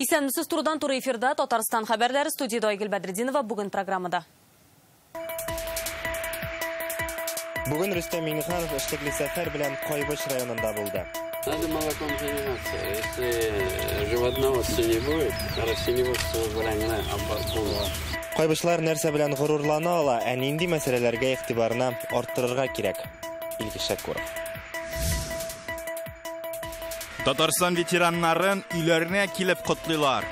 Исәнмесез турыдан туры эфирда Татарстан хәбәрләре, студияда Айгөл Бәдретдинова бүгін программада. Бүгін Рүстәм Миңнеханов эшлекле сәфәр белән Кайбыш районында булды. Надо молоком заниматься. Если животноводства не будет, растениеводство вранья оборудовано. Кайбышлар нәрсә белән горурлана ала, ә нинди мәсьәләләргә игътибарны арттырырга кирәк? Илгиз Шәкүров. Татарстан ветераннарын үйләренә килеп котлыйлар.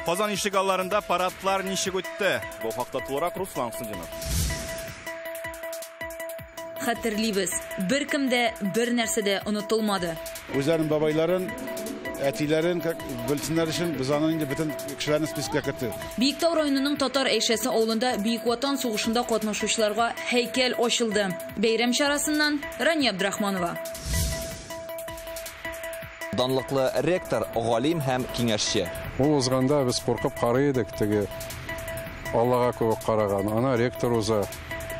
Казан ишек алларында парадлар ничек үтте? Бу хакта тулырак Руслан Сынҗанов. Хәтерлибез, беркем дә бер нәрсә дә онытылмады. Үзләрен бабайларын, әтиләрен белсеннәр өчен без аны инде бөтен кешеләрне спискә кертте. Биектау районының Татар Әйшәсе авылында Бөек Ватан сугышында катнашучыларга һәйкәл ачылды. Бәйрәм чарасыннан Рания Абдрахманова. Данлыклы ректор, галим һәм киңәшче. Ул узганда без куркып карый идек, теге Аллага күп караган. Ана ректор уза,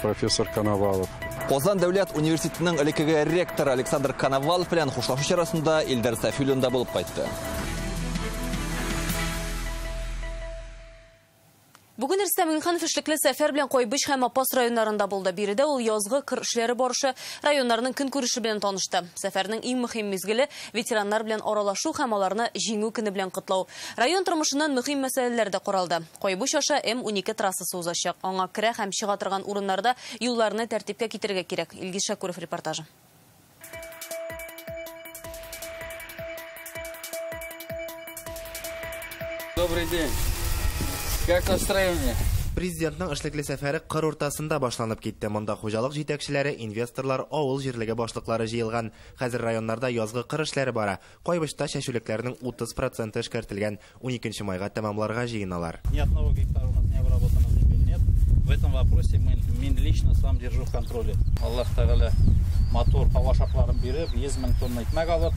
профессор Коновалов. Казан дәүләт университетының элеккеге ректоры Александр Коновалов белән хушлашу чарасында Илдар Сафиуллин да булып кайтты. Бүген Рөстәм Миңнеханов эшлекле сәфәр белән Кайбыш һәм Апас районнарында булды. Биредә ул язгы кыр эшләре барышы районнарның көн күреше белән танышты. Сәфәрнең иң мөһим мизгеле ветераннар белән аралашу һәм аларны җиңү көне белән котлау. Район тормышыннан мөһим мәсьәләләр дә каралды. Кайбыш аша М12 трассасы узачак. Аңа керә һәм чыга торган урыннарда юлларны тәртипкә китерергә кирәк. Илгиз Шәкүров репортажы. Добрый день. Как настроение? Президентның эшлекле сәфәре кыр уртасында башланып китте. Монда хуҗалык җитәкчеләре, инвесторлар, авыл җирлеге башлыклары җыелган. Хәзер районнарда язгы кыр эшләре бара. Кайбышта чәчүлекләрнең 30% эшкәртелгән. 12 майга тәмамларга җыеналар. Ни одного гектара у нас не обработано земель нет. В этом вопросе мы лично сам держу в контроле. Аллах Тәгалә мотор һава шартларын биреп, 100 мең тонна икмәк алып,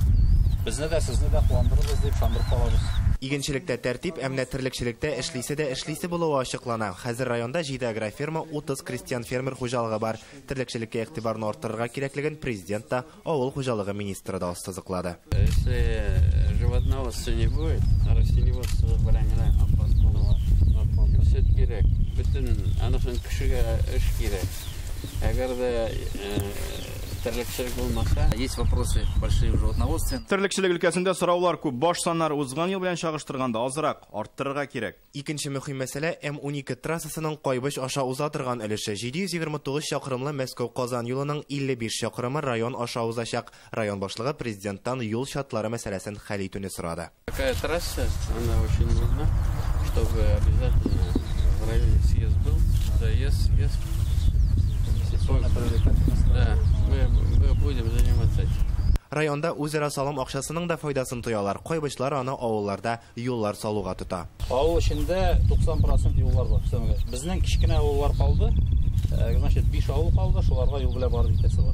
безне дә сезне дә куандырырбыз дип шандырып калабыз. Игенчелектә тәртип, әмма терлекчелектә эшлисе булуы ачыклана. Хәзер районда 7 агроферма, 30 крестьян фермер хуҗалыгы бар. Терлекчелеккә игътибарны арттырырга кирәклеген президент та, авыл хуҗалыгы министры да ассызыклады. Если животноводства не будет, растениеводство вранья оборудовано. Все кирәк. Bütün анысын кешегә эш кирәк. Әгәр дә терлекчелек булмаса, есть вопросы большие в животноводстве. Терлекчелек өлкәсендә сораулар күп. Баш саннары узган ел белән чагыштырганда азрак, арттырырга кирәк. Икенче мөһим мәсьәлә М12 трассасының Кайбыш аша уза торган өлеше. 729 чакрымлы Мәскәү-Казан юлының 55 чакрымы район аша узачак. Район башлыгы президенттан юл чатлары мәсьәләсен хәл итүне сорады. Такая трасса, она очень нужна, чтобы обязательно в районе съезд был, заезд, съезд. Да, мы будем заниматься этим. Районда үзара салым акчасының да файдасын тоялар. Кайбышлар аны авылларда юллар салуга тота. Авыл эчендә 90% юллар бар. Безнең кичкенә авыллар калды. Значит, 5 авыл калды, шуларга юл белән барып җитәсе бар.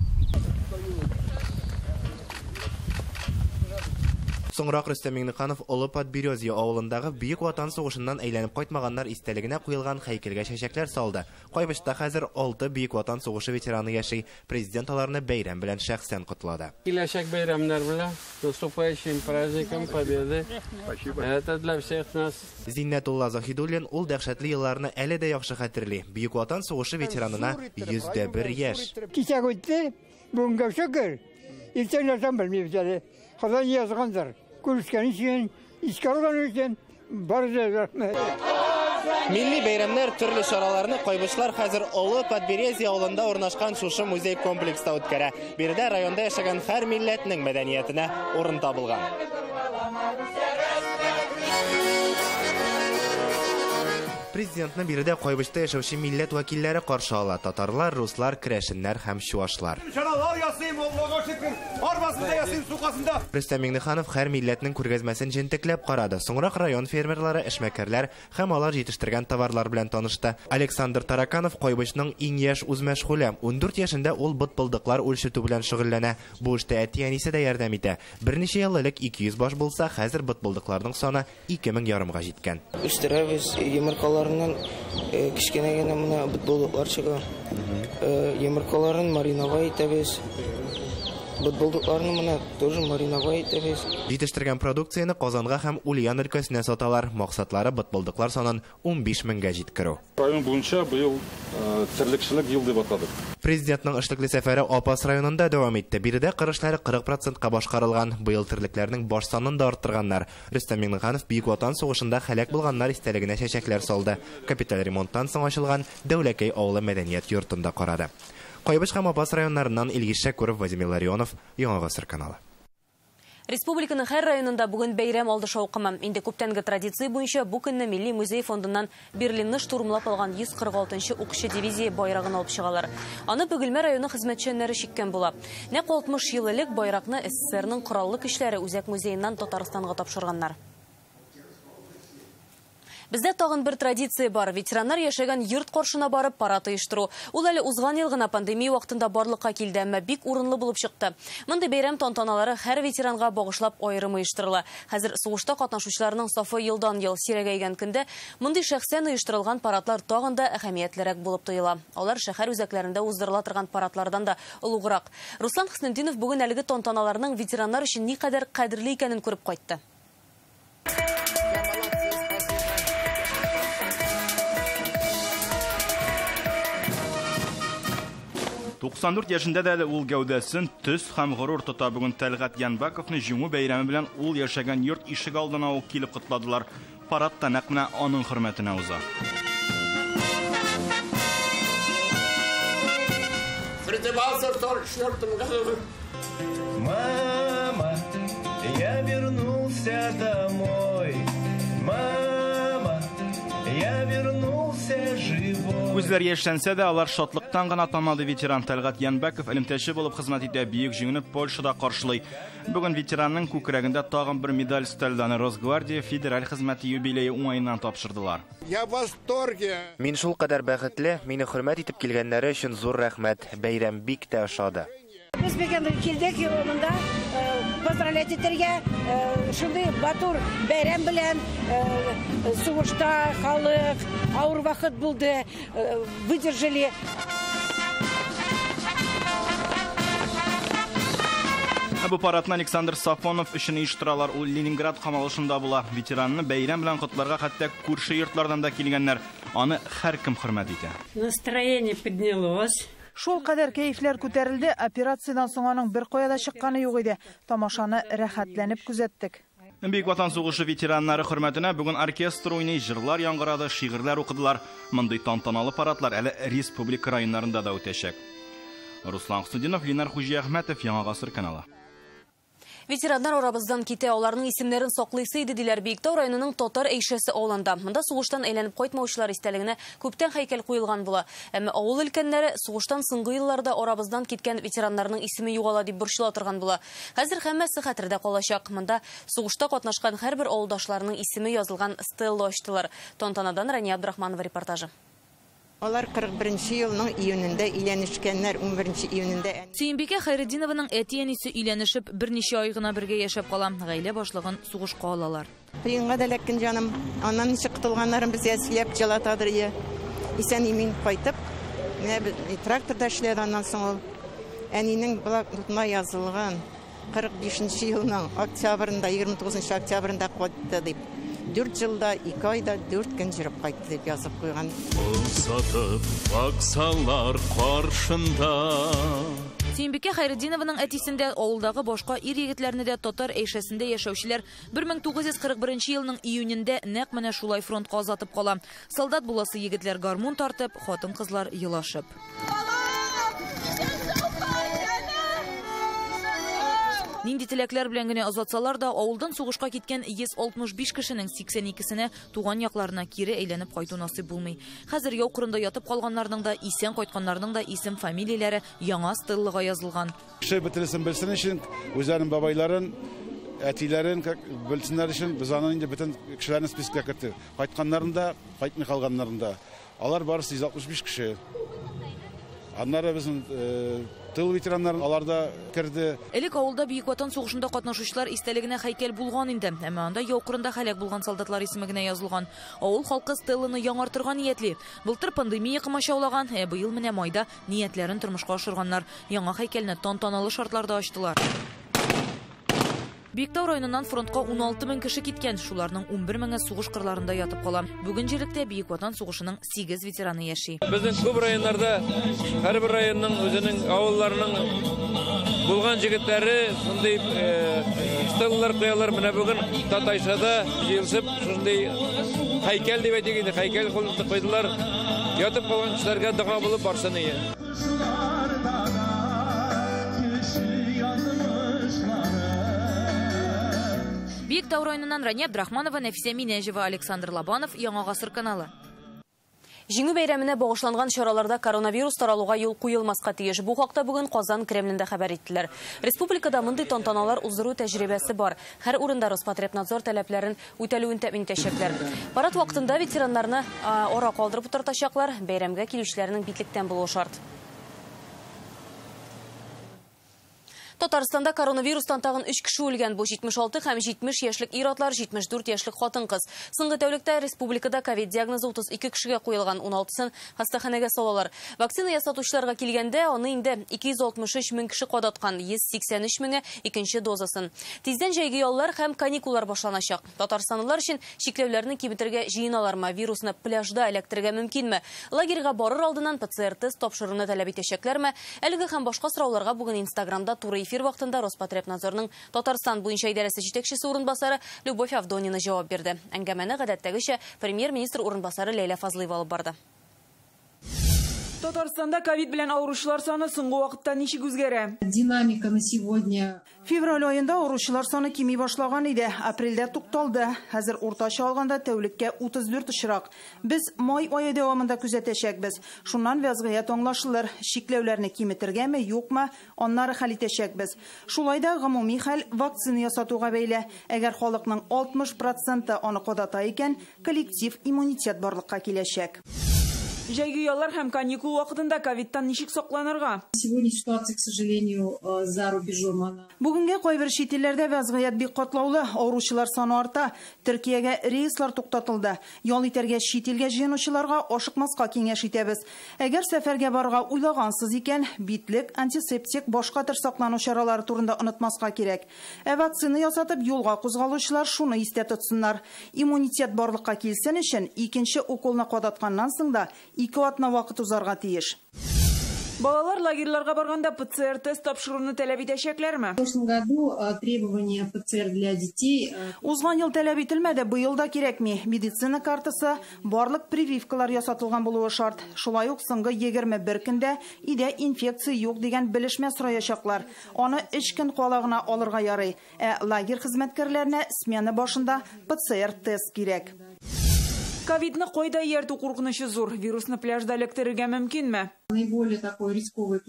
Соңрак Рөстәм Миңнеханов Олы Подберезье авылындагы Бөек Ватан сугышыннан әйләнеп кайтмаганнар истәлегенә куелган һәйкәлгә чәчәкләр салды. Кайбышта хәзер 6 Бөек Ватан сугышы ветераны яши. Президент аларны бәйрәм белән шәхсән котлады. Киләчәк бәйрәмнәр белән, наступающим праздником Победы. Это для всех нас. Зиннәтулла Захидуллин ул дәһшәтле елларны әле дә яхшы хәтерли. Бөек Ватан сугышы ветеранына 101 яшь. Кичә үтте, бүгенгә шөкер. Иртән нәрсә белмибез әле. Ходай язгандыр. Күрешкән өчен, искәргән өчен барысы рәхмәт. Милли бәйрәмнәр төрле чараларны Кайбышлар хәзер Олы Подберезье авылында урнашкан шушы музей комплекста үткәрә. Биредә районда яшәгән һәр милләтнең мәдәниятенә урын табылган. Президентны биредә Кайбышта яшәүче милләт вәкилләре каршы ала. Татарлар, руслар, керәшеннәр һәм чуашлар. Рөстәм Миңнеханов һәр милләтнең күргәзмәсен җентекләп карады. Соңрак район фермерлары, эшмәкәрләр һәм алар җитештергән товарлар белән танышты. Александр Тараканов Кайбышның иң яшь үз мәшгуле. 14 яшендә ул бытбылдыклар үлчетү белән шөгыльләнә. Бу эштә әти-әнисе дә ярдәм итә. Берничә ел элек 200 баш булса, хәзер бытбылдыкларның саны 2000 ярымга җиткән. Үстерәбез йомыркаларның кичкенә генә менә бытбылдыклар чыга. Йомыркаларын мариновать итәбез. Бұтбылдықларны мұна тоже мариновай итәбез. Җитештергән продукцияны Казанга һәм Ульян өлкәсенә саталар. Максатлары бытбылдыклар санын 15 меңгә җиткерү. Район буенча быел терлекчелек ел дип атадык. Президентның эшлекле сәфәре Апас районында дәвам итте. Биредә кырышлары 40%-ка башкарылган. Быел терлекләрнең баш санын да арттырганнар. Рөстәм Миңнеханов Бөек Ватан сугышында һәлак булганнар истәлегенә чәчәкләр салды. Капиталь ремонттан соң ачылган Дәүләкәй авылы мәдәният йортында карады. Кайбыш һәм Апас районнарыннан Илгиз Шәкүров, Владимир Ларионов, Яңа Гасыр каналы. Республиканың һәр районында бүгін бәйрәм алды шауқымы. Инде күптәнге традиция буенча бу көнне Милли музей фондыннан Берлинны штурмлап алган 146-нчы укчы дивизия байрагын алып чыгалар. Аны Бөгелмә районы хезмәтчәннәре шиккән була. Нәкъ 60 ел элек байракны СССРның кораллы көчләре Үзәк музейыннан Татарстанга тапшырганнар. Бездә тагын бер традиция бар. Ветераннар яшәгән йорт каршына барып парад оештыру. Ул әле узган ел гына пандемия вакытында барлыкка килде, әмма бик урынлы булып чыкты. Мондый бәйрәм тантаналары һәр ветеранга багышлап аерым оештырыла. Хәзер сугышта катнашучыларның сафы елдан-ел сирәгәйгән көндә мондый шәхсән оештырылган парадлар тагын да әһәмиятлерәк булып тоела. Алар шәһәр үзәкләрендә уздырыла торган парадлардан да олуграк. Руслан Хөснетдинов бүген әлеге тантаналарның ветераннар өчен никадәр кадерле икәнен күреп кайтты. 94 яшендә дә ул гәүдәсен төс һәм горур тота. Бүген Тәлгат Янбаковны җиңү бәйрәме белән ул яшәгән йорт ишек алдына ук килеп котлады. Парадта нәкъ менә аның хөрмәтенә уза. Мама, я вернулся домой. Мама, я вернулся живой. Күзләр яшьләнсә дә, алар шатлыктан гына танмады. Ветеран Тәлгат Янбаков элемтәче булып хезмәт итә, бөек җиңүне Польшада каршылый. Бүген ветеранның күкрәгендә тагын бер медаль өстәлдән Росгвардия федераль хезмәте юбилее уңаеннан тапшырдылар. Я в восторге. Мин шул кадәр бәхетле, мине хөрмәт итеп килгәннәре өчен зур рәхмәт. Бәйрәм бик тә ошады. Biz keldik yolunda поздравлять итәргә, шундый батур бәйрәм белән сугышта халык авыр вакыт булды, выдержали. Бу парадны Александр Сафонов өчен оештыралар. Ул Ленинград камалышында була. Ветеранны бәйрәм белән котларга хәтта күрше йортлардан да килгәннәр. Аны һәркем хөрмәт итә. Настроение поднялось. Шул кадәр кәефләр күтәрелде, операциyaдан соң аның бер кая да чыкканы юк иде. Тамашаны рәхәтләнеп күзәттек. Бөек Ватан сугышы ветераннары хөрмәтенә бүген оркестр уйный, җырлар яңгырады, шигырьләр укыдылар. Мондый тантаналы парадлар әле республика районнарында да үтәчәк. Руслан Хөснетдинов, Ленар Хуҗиәхмәтов, Яңа Гасыр каналы. Ветераннар арабыздан китә, аларның исемнәрен саклыйсы иде диләр Биектау районының Татар Әйшәсе авылында. Монда сугыштан әйләнеп кайтмаучылар истәлегенә күптән һәйкәл куелган була. Әмма авыл өлкәннәре сугыштан соңгы елларда арабыздан киткән ветераннарның исеме югала дип борчыла торган була. Хәзер һәммәсе хәтердә калачак. Монда сугышта катнашкан һәрбер авылдашларының исеме язылган стелла ачтылар. Тантанадан Рания Абдрахманова репортажы. Алар 41 елның июнендә өйләнешкәннәр, 11 июнендә. Сөембикә Хайретдинованың әти-әнисе өйләнешеп берничә ай гына бергә яшәп кала. Гаилә башлыгын сугышка алалар. Кыенга да ләкин җаным, аннан ничек кытылганнарын без ясләп җылатадыр ие. Исән имин кайтып, менә тракторда эшләде аннан соң ул. Әнинең блокнотына язылган 45 елның октябрында, 29 октябрында кайтты дип. 4 жылда 2 айда 4 көн жүріп қайтты деп жазып қойған. Сатып баксалар қаршында. Сөембикә Хайретдинованың әтисендә авылдагы башка ир-егетләрне дә Татар Әйшәсендә яшәүчеләр 1941 елның июнендә нәкъ менә шулай фронтка азатып кала. Солдат буласы егетләр гармун тартып, хатын-кызлар елашып. Нинди теләкләр белән генә азатсалар да, авылдан сугышка киткән 165 кешенең 82сенә туган якларына кире әйләнеп кайту насыйп булмый. Хәзер яу кырында ятып калганнарның да, исән кайтканнарның да исем фамилияләре яңа стеллага язылган. Кеше бөтенесен белсен өчен, үзләренең бабайларын, әтиләрен белсеннәр өчен без аны инде бөтен кешеләрне спискка кертте. Кайтканнарын да, кайтмый калганнарын да. Алар барысы 165 кеше. Аннары безнең Тыл ветераннары аларда кірді. Элек авылда Бөек Ватан сугышында катнашучылар истәлегенә һәйкәл булган инде. Әмма анда яукырында һәлак булган солдатлар исеме генә язылган. Авыл халкы стелланы яңартырга ниятли. Былтыр пандемия кымачаулаган, быел менә майда ниятләрен тормышка ашырганнар. Яңа һәйкәлне тантаналы шартларда ачтылар. Биектау районынан фронтка 16 мең кеше киткән, шуларның 11 меңе сугыш кырларында ятып кала. Бүген җиректә Бөек Ватан сугышының 8 ветераны яши. Безнең күп районнарда һәрбер районның үзенең авылларының булган җегетләре шундый стеллар куялар. Менә бүген Татайшада җыелышып шундый һәйкәл дип әйтик инде, һәйкәл куйдылар. Ятып калган кешеләргә дуга булып барсын ие. Биектау районынан Рания Абдрахманова, Нәфисә Минәҗева, Александр Лабанов, Яңа Гасыр каналы. Җиңү бәйрәменә багышланган чараларда коронавирус таралуга юл куелмаска тиеш. Бу хакта бүген Казан Кремлендә хәбәр иттеләр. Республикада мондый тантаналар уздыру тәҗрибәсе бар. Һәр урында Роспотребнадзор таләпләрен үтәлүен тәэмин итәчәкләр. Парад вакытында ветераннарны ара калдырып утыртачаклар, бәйрәмгә килүчеләрнең битлектән булуы шарт. Татарстанда коронавирустан тагын 3 кеше үлгән. Бу 76 һәм 70 яшьлек ир-атлар, 74 яшьлек хатын-кыз. Соңгы тәүлектә республикада ковид диагнозы 32 кешегә куелган, 16сын хастаханәгә салалар. Вакцина ясатучыларга килгәндә, аны инде 263 мең кеше кадаткан, 183 меңе икенче дозасын. Тиздән җәйге яллар һәм каникуллар башланачак. Татарстанлылар өчен чикләүләрне киметергә җыеналармы, вирусны пляжда эләктергә мөмкинме? Лагерьга барыр алдыннан ПЦР-тест тапшыруны таләп итәчәкләрме? Әлеге һәм башка сорауларга бүген Инстаграмда туры эфир вакытында Роспотребнадзорның Татарстан буенча идарәсе җитәкчесе урынбасары Любовь Авдонина җавап бирде. Әңгәмәне гадәттәгечә премьер-министр урынбасары Ләйлә Фазлыева алып барды. Татарстанда ковид белән авыручылар саны соңгы вакытта ничек үзгәрә? Динамика на сегодня. Февраль айында авыручылар саны кими башлаган иде. Апрельдә тукталды. Хәзер уртача алганда тәүлеккә 34 очрак. Без май ае дәвамында күзәтәчәкбез. Шуннан вәзгыять аңлашылыр. Чикләүләрне киметергәме, юкмы, аннары хәл итәчәкбез. Шулай да гомуми хәл вакцина ясатуга бәйле. Әгәр халыкның 60% аны кадата икән, коллектив иммунитет барлыкка киләчәк. Җәйге яллар һәм каникул вакытында ковидтан ничек сакланырга? Сегодня ситуация, к сожалению, за рубежом она. Бүгенге кайбер чит илләрдә вәзгыять бик катлаулы, авыручылар саны арта. Төркиягә рейслар туктатылды. Ял итәргә чит илгә җыенучыларга ашыкмаска киңәш итәбез. Әгәр сәфәргә барырга уйлагансыз икән, битлек, антисептик, башка төр саклану чаралары турында онытмаска кирәк. Вакцина ясатып юлга кузгалучылар шуны истә тотсыннар. Иммунитет барлыкка килсен өчен икенче уколны кадатканнан соң да 2 атна вакыт узарга тиеш. Балалар лагерьларга барганда ПЦР-тест тапшыруны таләп итәчәкләрме? В прошлом году требования ПЦР для детей. Узган ел таләп ителмәде, быел да кирәкми. Медицина картасы, барлык прививкалар ясатылган булуы шарт. Шулай ук соңгы 21 көндә идә инфекция юк дигән белешмә сораячаклар. Аны 3 көн калагына алырга ярый. Лагерь хезмәткәрләренә смена башында ПЦР-тест кирәк. Ковидны койда ияртү куркынычы зур. Вирусны пляжда эләктерергә мөмкинме? Наиболее такое рисковое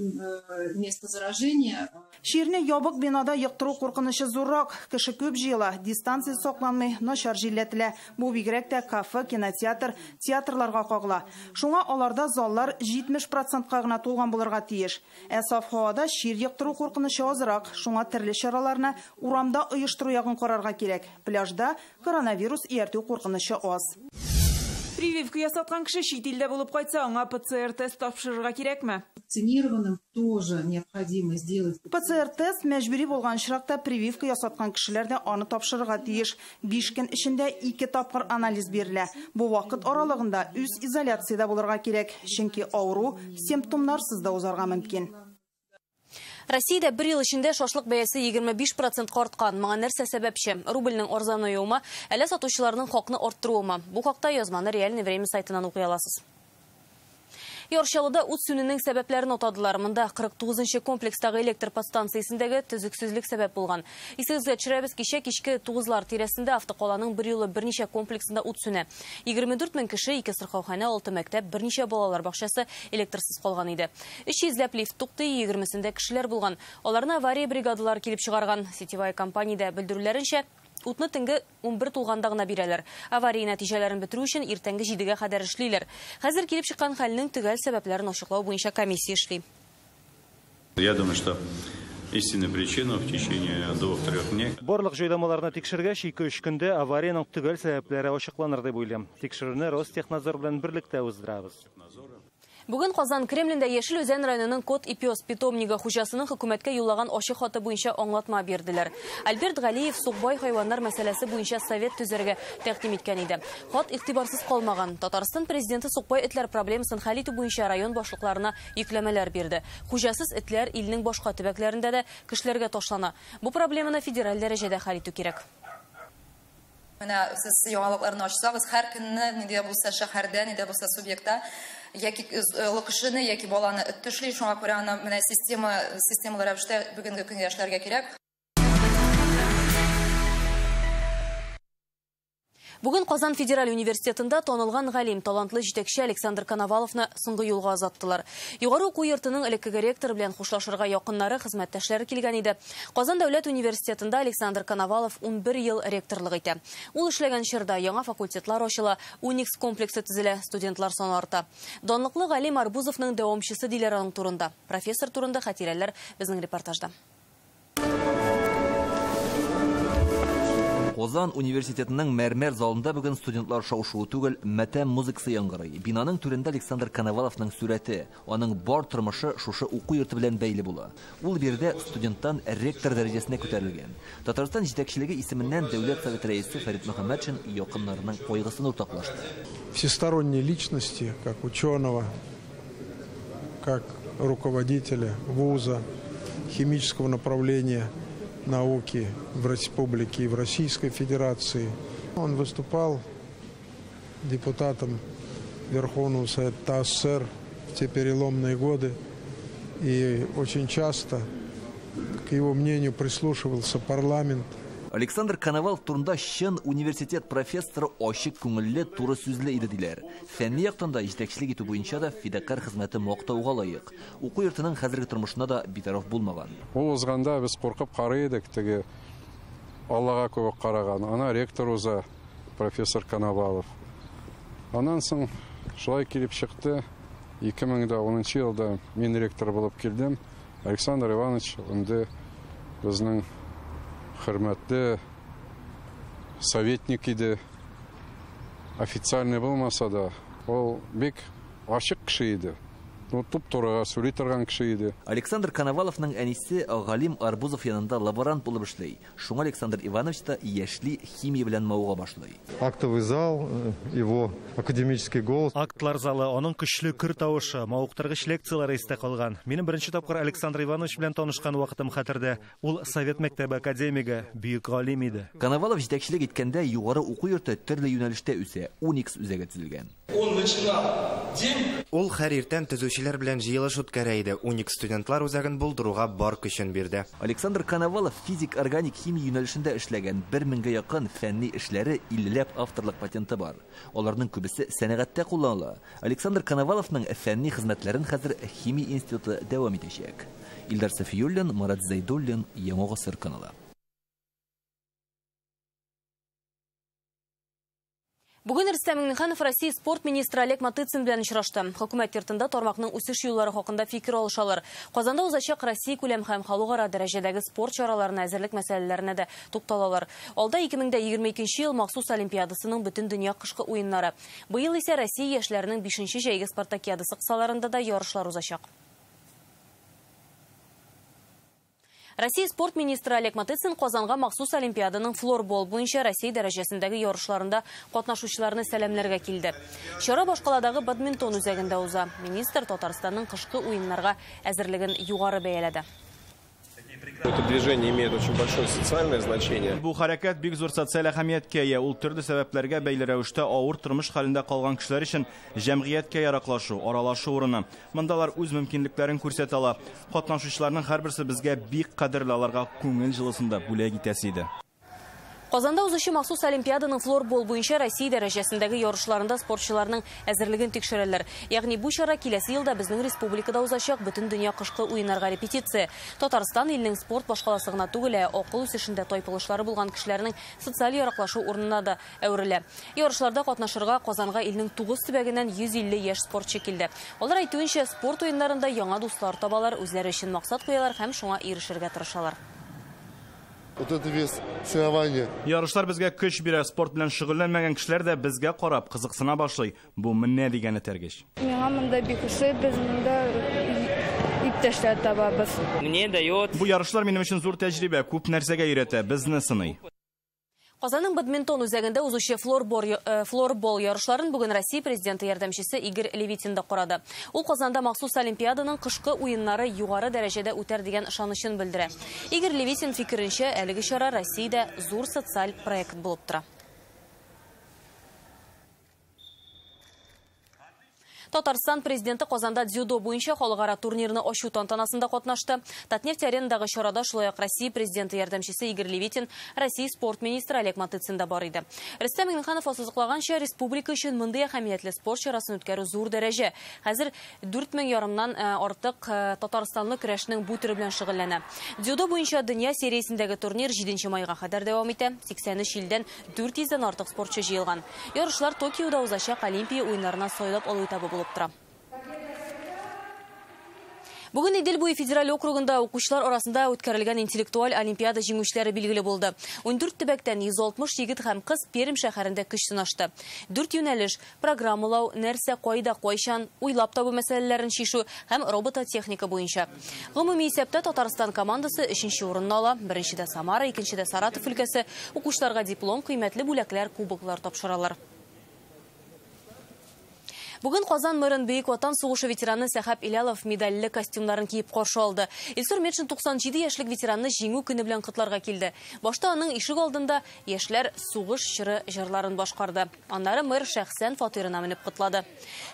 место заражения. Ширне ябык бинада йоктыру куркынычы зуррак. Кеше күп җыела, дистанция сакланмый, начар җилләтелә. Бу бигрәк тә кафе, кинотеатр, театрларга кагыла. Шуңа аларда заллар 70%-ка гына тулган булырга тиеш. Саф һавада шир йоктыру куркынычы азрак. Шуңа төрле чараларны урамда оештыру ягын карарга кирәк. Пляжда коронавирус ияртү куркынычы аз. Прививка ясаткан кеше чит илдә булып кайтса, аңа ПЦР-тест тапшырырга кирәкме? Вакцинированным тоже необходимо сделать. ПЦР-тест мәҗбүри булган чиракта прививка ясаткан кешеләр дә аны тапшырырга тиеш. 5 көн эчендә 2 тапкыр анализ бирелә. Бу вакыт аралыгында үз изоляциядә булырга кирәк, чөнки авыру симптомнарсыз да узарга мөмкин. Россиядә 1 ел эчендә шашлык бәясе 25% арткан. Моңа нәрсә сәбәпче? Рубльнең арзанаюмы, әле сатучыларның хакны арттыруымы? Бу хакта язманы Реальное время сайтынан укый аласыз. Яршалыда ут сүненең сәбәпләрен атадылар. Монда 49-нчы комплекстагы электр подстанциясендәге төзексезлек сәбәп булган. Исегезгә төшерәбез, кичке 9-лар тирәсендә автокаланың 1 юлы берничә комплексында ут сүнә. 24 мең кеше, 2 сырхаухана, 6 мәктәп, берничә балалар бакчасы электрсыз калган иде. 300 лифт тукты, 20-сендә кешеләр булган. Аларны авария бригадалары килеп чыгарган. Сетевая компаниядә белдерүләренчә, утны төнге 11 тулганда гына бирәләр. Авария нәтиҗәләрен бетерү өчен иртәнге 7-гә кадәр эшлиләр. Хәзер килеп чыккан хәлнең төгәл сәбәпләрен ачыклау буенча комиссия эшли. Я думаю, что истинная причина в течение 2-3 дней. Барлык җайламаларны тикшергәч, 2-3 көндә аварияның төгәл сәбәпләре ачыкланыр дип уйлыйм. Тикшерүне Ростехнадзор белән берлектә уздырабыз. Бүген Казан Кремлендә Яшел Үзән районының Кот Ипиос питомнигы хуҗасының хөкүмәткә юллаган ачык хаты буенча аңлатма бирделәр. Альберт Галиев Сукбай хайваннар мәсьәләсе буенча совет төзәргә тәкъдим иткән иде. Хат игътибарсыз калмаган. Татарстан президенты Сукбай этләр проблемасын хәл итү буенча район башлыкларына йөкләмәләр бирде. Хуҗасыз этләр илнең башка төбәкләрендә дә кешеләргә ташлана. Бу проблеманы федераль дәрәҗәдә хәл итү кирәк. Менә сез яңалыкларны ачсагыз, һәр көнне нидә булса шәһәрдә, нидә булса субъектта яки кешене, яки баланы эттешли, шуңа күрә аны менә системалы рәвештә бүгенге көнгә эшләргә кирәк. Бүген Казан федераль университетында танылган галим, талантлы җитәкче Александр Коноваловны соңгы юлга озаттылар. Югары уку йортының элекке ректоры белән хушлашырга якыннары, хезмәттәшләре килгән иде. Казан дәүләт университетында Александр Коновалов 11 ел ректорлык итә. Ул эшләгән чорда яңа факультетлар ачыла, Уникс комплексы төзелә, студентлар саны арта. Данлыклы галим Арбузовның дәвамчысы диләр аның турында. Профессор турында хатирәләр безнең репортажда. Казан университетының мәрмәр залында бүген студентлар шау-шуы түгел, матәм музыкасы яңгырый. Бинаның түрендә Александр Коноваловның сүрәте, аның бар тормышы шушы уку йорты белән бәйле була. Ул биредә студенттан ректор дәрәҗәсенә күтәрелгән. Татарстан җитәкчелеге исеменнән дәүләт совет рәисе Фәрит Мөхәммәтшин якыннарының кайгысын уртаклашты. Всесторонней личности, как ученого, как руководителя вуза, химического направления науки в республике и в Российской Федерации. Он выступал депутатом Верховного Совета СССР в те переломные годы, и очень часто к его мнению прислушивался парламент. Александр Коновалов турында шын университет профессоры ачык күңелле, туры сүзле иде диләр. Фәнни яктан да җитәкчелек итү буенча да фидакар хезмәте мактауга лаек. Уку йортының хәзерге тормышына да битараф булмаган. Ул узганда без куркып карый идек, теге Аллага күп караган. Ана ректор уза, профессор Коновалов. Аннан соң шулай килеп чыкты. 2010 елда мин ректор булып килдем. Александр Иванович инде безнең хөрмәтле советник иде. Официальный булмаса да, ул бик ачык кеше иде. Туп-турыга сөйли торган кеше иде. Александр Коноваловның әнисе Галим Арбузов янында лаборант булып эшләй. Шуңа Александр Иванович та яшьли химия белән мауга башлый. Актовый зал, его академический голос. Актлар залы, аның көчле көр тавышы, мауыктыргыч лекциялары истә калган. Минем беренче тапкыр Александр Иванович белән танышкан вакытым хәтердә. Ул Совет мәктәбе академигы, бөек галим иде. Коновалов җитәкчелек иткәндә югары уку йорты төрле юнәлештә үсә. Уникс үзәге төзелгән. Ул һәр иртән төзүчеләр белән җыелыш үткәрә иде. Уникс студентлар үзәген булдыруга бар көчен бирде. Александр Коновалов физик, органик химия юнәлешендә эшләгән, 1000-гә якын фәнни эшләре, 50ләп авторлык патенты бар. Аларның күбесе сәнәгатьтә кулланыла. Александр Коноваловның фәнни хезмәтләрен хәзер химия институты дәвам итәчәк. Илдар Сафиуллин, Марат Зайдуллин, Яңа Гасыр каналы. Бүген Рөстәм Миңнеханов Россия спорт министры Олег Матыцин белән очрашты. Хөкүмәт йортында тармакның үсеш юллары хакында фикер алышалар. Казанда узачак Россия күләм һәм халыкара дәрәҗәдәге спорт чараларына әзерлек мәсьәләләренә дә тукталалар. Алда 2022 ел махсус олимпиадасының бөтен дөнья кышкы уеннары. Быел исә Россия яшьләренең 5-нче җәйге спартакиадасы кысаларында да ярышлар узачак. Россия спорт министры Олег Матыцин Казанга махсус олимпиаданың флорбол буенча Россия дәрәҗәсендәге ярышларында катнашучыларны сәламләргә килде. Чара башкаладагы бадминтон үзәгендә уза. Министр Татарстанның кышкы уеннарга әзерлеген югары бәяләде. Это движение имеет очень большое социальное значение. Бу хәрәкәт бик зур социаль әһәмияткә ия. Ул төрле сәбәпләргә бәйле рәвештә авыр тормыш хәлендә калган кешеләр өчен җәмгыятькә яраклашу, аралашу урыны. Мондалар үз мөмкинлекләрен күрсәтә ала. Катнашучыларның һәрберсе безгә бик кадерле, аларга күңел җылысында бүләк итәсе иде. Казанда узучы махсус олимпиаданың флорбол буенча Россия дәрәҗәсендәге ярышларында спортчыларның әзерлеген тикшерәләр. Ягъни бу чара киләсе елда безнең республикада узачак бөтен дөнья кышкы уеннарга репетиция. Татарстан иленең спорт башкаласы гына түгел, акыл үсешендә тайпылышлары булган кешеләрнең социаль яраклашу урынына да әверелә. Ярышларда катнашырга Казанга иленең 9 төбәгеннән 150 яшь спортчы килде. Алар әйтүенчә, спорт уеннарында яңа дуслар табалар, үзләре өчен максат куялар һәм шуңа ирешергә тырышалар. Ярышлар безгә көч бирә, спорт белән шөгыльләнмәгән кешеләр дә безгә карап кызыксына башлый. Бу менә дигәне тәргеш. Миңа монда бик ошый, без монда иптәшләр табабыз. Мне дает. Бу ярышлар минем өчен зур тәҗрибә, күп нәрсәгә өйрәтә, безне сыный. Казанның бадминтон үзәгендә узучы флорбол ярышларын бүген Россия президенты ярдәмчесе Игорь Левитин да карады. Ул Казанда махсус олимпиаданың кышкы уеннары югары дәрәҗәдә үтәр дигән ышанычын белдерә. Игорь Левитин фикеренчә, әлеге чара Россиядә зур социаль проект булып тора. Татарстан президенты Казанда дзюдо буенча халыкара турнирны ачу тантанасында катнашты. Татнефть-аренадагы чарада шулай ук Россия президенты ярдәмчесе Игорь Левитин, Россия спорт министры Олег Матыцин да бар иде. Рөстәм Миңнеханов ассызыклаганча, республика өчен мондый әһәмиятле спорт чарасын үткәрү зур дәрәҗә. Хәзер 4000 ярымнан артык татарстанлы көрәшнең бу төре белән шөгыльләнә. Дзюдо буенча дөнья сериясендәге турнир 7 майга кадәр дәвам итә. 83 илдән 400дән артык спортчы җыелган. Ярышлар Токиода узачак Олимпия уеннарына сайлап алу этабы булып тора. Бүген Идел буе федераль округында укучылар арасында үткәрелгән интеллектуаль олимпиада җиңүчеләре билгеле булды. 14 төбәктән 160 егет һәм кыз Пермь шәһәрендә көч сынашты. 4 юнәлеш: программалау, нәрсә, кайда, кайчан, уйлап табу мәсьәләләрен чишү һәм робототехника буенча. Гомуми исәптә Татарстан командасы 3нче урынны ала. Беренчедә Самара, икенчедә Саратов өлкәсе. Укучыларга диплом, кыйммәтле бүләкләр, кубоклар тапшыралар. Бүген Казан мэрын Бөек Ватан сугышы ветераны Сәхәп Илялов медальле костюмнарын киеп каршы алды. Илсур Метшин 97 яшьлек ветеранны җиңү көне белән котларга килде. Башта аның ишек алдында яшьләр сугыш чыры җырларын башкарды. Аннары мэр шәхсән фатирына менеп котлады.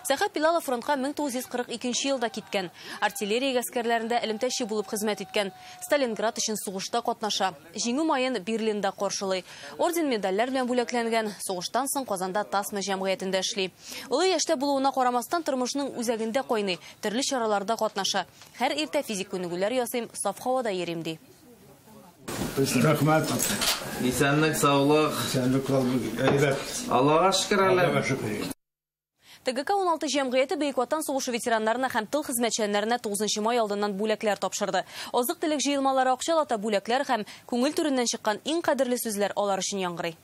Сәхәп Илялов фронтка 1942 елда киткән. Артиллерия гаскәрләрендә элемтәче булып хезмәт иткән. Сталинград өчен сугышта катнаша. Җиңү майын Берлинда каршылый. Орден медальләр белән бүләкләнгән. Сугыштан соң Казанда Тасма җәмгыятендә эшли. Улы яшьтә булуына карамастан тормышның үзәгендә кайный, төрле чараларда катнаша. Һәр иртә физик күнегүләр ясыйм, саф һавада йөрим ди. Рәхмәт. Исәнлек, саулык. Аллаһка шөкер. ТГК 16 җәмгыяте Бөек Ватан сугышы ветераннарына һәм тыл хезмәтчәннәренә 9 май алдыннан бүләкләр тапшырды. Азык-төлек җыелмалары, акчалата бүләкләр һәм күңел түреннән чыккан иң кадерле сүзләр алар өчен яңгырый.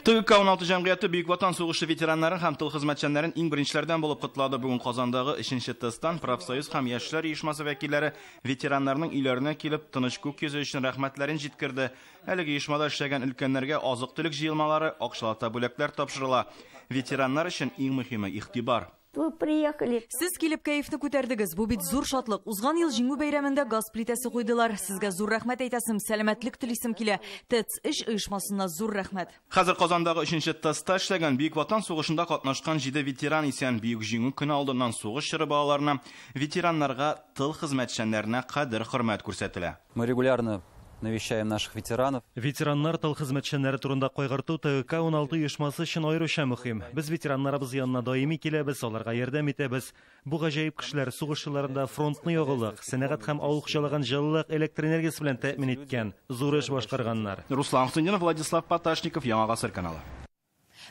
ТГК 16 җәмгыяте Бөек Ватан сугышы ветераннарын һәм тыл хезмәтчәннәрен иң беренчеләрдән булып котлады. Бүген Казандагы 3нче тестан профсоюз һәм яшьләр оешмасы вәкилләре ветераннарның өйләренә килеп тыныч күк йөзе өчен рәхмәтләрен җиткерде. Әлеге оешмада эшләгән өлкәннәргә азык-төлек җыелмалары, акчалата бүләкләр тапшырыла. Ветераннар өчен иң мөһиме игътибар. Сез килеп кәефне күтәрдегез. Бу бит зур шатлык. Узган ел җиңү бәйрәмендә газ плитәсе куйдылар. Сезгә зур рәхмәт әйтәсем, сәламәтлек телисем килә. ТЭЦ оешмасына зур рәхмәт. Хәзер Казандагы 3нче тестта эшләгән Бөек Ватан сугышында катнашкан 7 ветеран исән. Бөек җиңү көне алдыннан сугыш чоры балаларына, ветераннарга, тыл хезмәтчәннәренә кадер-хөрмәт күрсәтелә. Мы регулярно навещаем наших ветеранов. Ветераннар тыл хезмәтчәннәре турында кайгырту ТГК 16 оешмасы өчен аеруча мөһим. Без ветераннарыбыз янына даими киләбез, аларга ярдәм итәбез. Бу гаҗәеп кешеләр сугышчыларында фронтны ягылык, сәнәгать һәм авыл хуҗалыгын җылылык, электр энергиясе белән тәэмин иткән, зур эш башкарганнар. Руслан Хусейнов, Владислав Поташников, Яңа Гасыр каналы.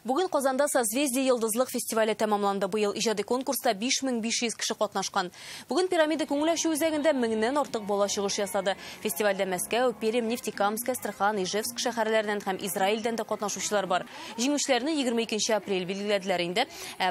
Бүген Казанда Созвездие йылдызлык фестивале тәмамланды. Быел иҗади конкурста 5500 кеше катнашкан. Бүген пирамида күңел ачу үзәгендә 1000нән артык бала чыгыш ясады. Фестивальдә Мәскәү, Пермь, Нефтекамск, Астрахань, Ижевск шәһәрләреннән һәм Израильдән дә катнашучылар бар. Җиңүчеләрне 22 апрель билгеләделәр инде.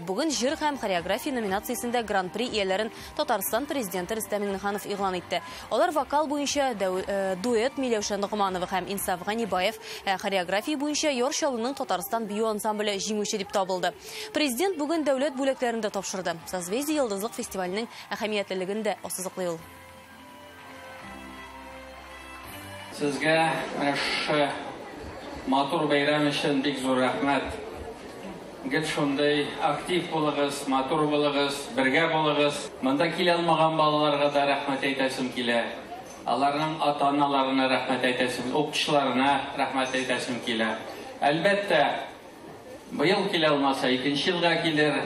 Бүген җыр һәм хореография номинациясендә гран-при ияләрен Татарстан президенты Рөстәм Миңнеханов игълан итте. Алар вокал буенча дуэт Миләүшә Нугманова һәм Инсаф Ганибаев, хореография буенча Йоршалының Татарстан бию ансамбле җиңүче дип табылды. Президент бүген дәүләт бүләкләрен дә тапшырды. Созвездие йылдызлык фестиваленең әһәмиятлелеген дә ассызыклый ул. Сезгә матур бәйрәм өчен бик зур рәхмәт. Гел шундый актив булыгыз, матур булыгыз, бергә булыгыз. Монда килә алмаган балаларга да рәхмәт әйтәсем килә. Аларның ата-аналарына рәхмәт әйтәсем, укытучыларына рәхмәт әйтәсем килә. Әлбәттә, быел килә алмаса, 2нче елга килер.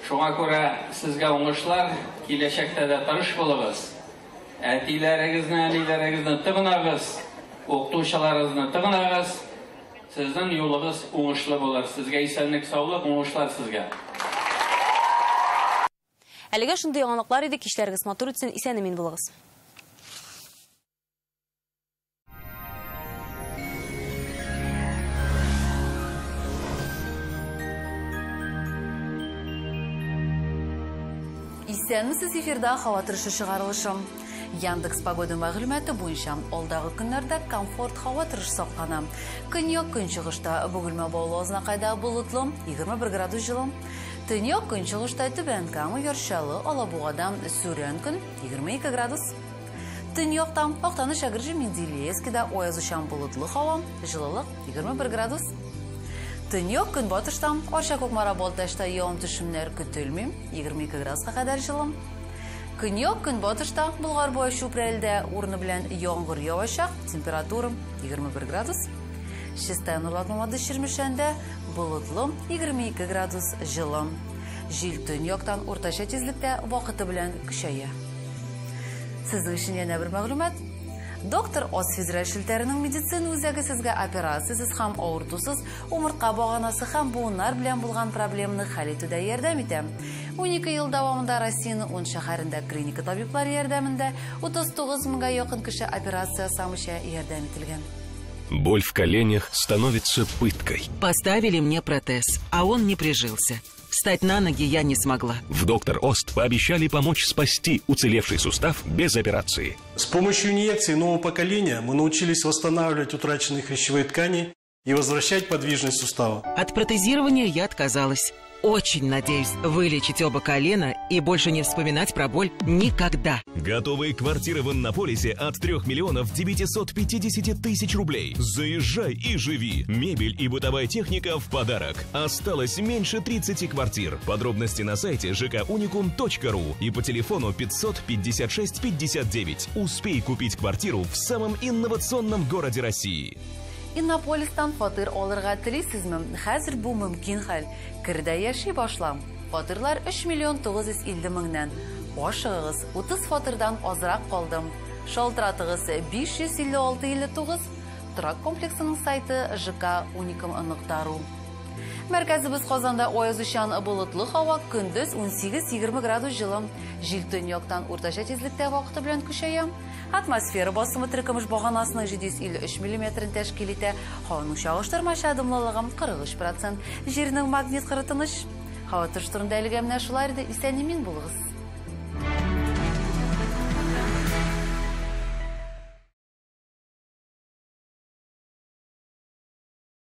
Шуңа күрә сезгә уңышлар, киләчәктә дә тырыш булыгыз. Әтиләрегезне, әниләрегезне тыгынагыз, укытучыларыгызны тыгынагыз. Сезнең юлыгыз уңышлы булыр. Сезгә исәнлек, саулык, уңышлар сезгә. Әлегә шундый яңалыклар иде, кичләрегез матур үтсен, исән-имин булыгыз. Исәнмесез, эфирда һава торышы чыгарылышым. Яндекс погода мәгълүматы буенча алдагы көннәрдә комфорт һава торышы саклана. Көньяк көнчыгышта Бөгелмә Балуазына кайда болытлы 21 градус җылы. Төньяк көнчыгышта Түбән Кама, Яршалы, Алабугада сүрән көн 22 градус. Төньяктан Актаныш, Әгерҗе, Менделеевскида аязучан болытлы һава, җылылык 21 градус. Төньяк көнбатыштан Арча Кукмара Балташта явым-төшемнәр көтелми, 22 градуска кадәр җылы. Көньяк көнбатышта Болгар-Буа Чүпрәлдә урыны белән яңгыр явачак, температура 21 градус. Чистая Нурлатмамады Чирмешәндә болытлы 22 градус җылы. Җил төньяктан уртача тизлектә вакыты белән көчәя. Сезнең өчен яңа бер мәгълүмат. Доктор Оз физраль шелтәренең медицина үзәге сезгә операциясыз һәм авыртусыз умыртка баганасы һәм буыннар белән булган проблеманы хәл итүдә ярдәм итә. 12 ел дәвамында Россиянең 10 шәһәрендә клиника табиблары ярдәмендә 39 меңгә якын кеше операция ясамыйча ярдәм ителгән. Боль в коленях становится пыткой. Поставили мне протез, а он не прижился. Встать на ноги я не смогла. В Доктор Ост пообещали помочь спасти уцелевший сустав без операции. С помощью инъекций нового поколения мы научились восстанавливать утраченные хрящевые ткани и возвращать подвижность сустава. От протезирования я отказалась. Очень надеюсь вылечить оба колена и больше не вспоминать про боль никогда. Готовые квартиры в Иннополисе от 3 миллионов 950 тысяч рублей. Заезжай и живи. Мебель и бытовая техника в подарок. Осталось меньше 30 квартир. Подробности на сайте jkunicum.ru и по телефону 556 59. Успей купить квартиру в самом инновационном городе России. Иннополистан фатир алырга телисезме? Хәзер бу мөмкин хәл. Кирдә яши башлам. Фатирлар 3 миллион 950 меңнән. Ашыгыз, 30 фатирдан азрак калдым. Шалтыратыгыз 556-59. Торак комплексының сайты jkunicum.ru. Мәркәзебез Казанда аязучан болытлы һава, көндез 18-20 градус җылы. Җил төньяктан уртача тизлектә вакыты белән көчәя. Атмосфера басымы теркемеш баганасының 753 мм тәшкил итә. Һаваның чагыштырмача дымлылыгы 43%. Җирнең магнит кырытыныш. Һава торышы турында әлегә менә шулай иде. Исән-имин булыгыз.